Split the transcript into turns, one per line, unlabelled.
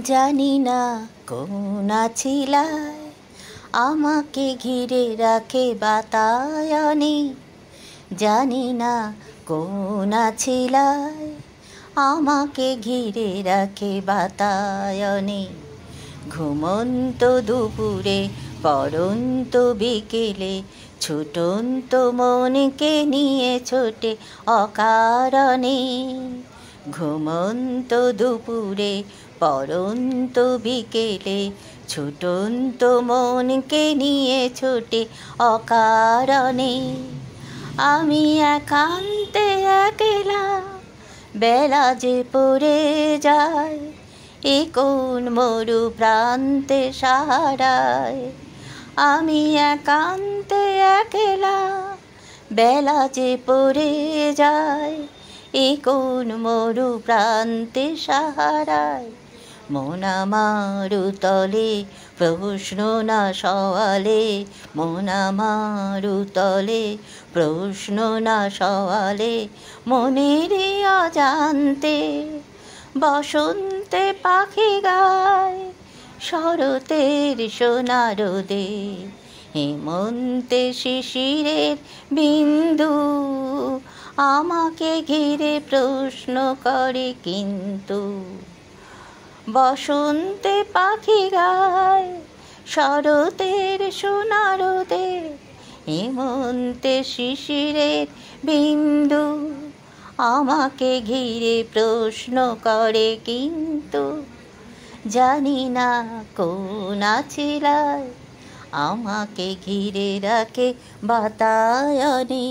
জানি না কোন আছিলায় আমাকে ঘিরে রাখে বাতায়নে। জানি না কোন আছিলায় আমাকে ঘিরে রাখে বাতায়নে। ঘুমন্ত দুপুরে পড়ন্ত বিকেলে ছুটন্ত মনকে নিয়ে ছোটে অকারণে। ঘুমন্ত দুপুরে পড়ন্ত বিকেলে ছুটন্ত মনকে নিয়ে ছোটে অকারণে। আমি একান্তে একলা বেলা যে পড়ে যায় এ কোন মরু প্রান্তে সাহারায়। আমি একান্তে একলা বেলা যে পড়ে যায় এ কোন মরু প্রান্তে সাহারায়। মন আমার উতলে প্রশ্ন না সওয়ালে, মন আমার উতলে প্রশ্ন না সওয়ালে। মনের অজান্তে বসন্তে পাখি গায়, শরতের সোনা রোদে হেমন্তে শিশিরের বিন্দু আমাকে ঘিরে প্রশ্ন করে কিন্তু। বসন্তে পাখি গায়, শরতের সোনা রোদে হেমন্তে শিশিরের বিন্দু আমাকে ঘিরে প্রশ্ন করে কিন্তু। জানি না কোন আছিলায় আমাকে ঘিরে রাখে বাতায়নে।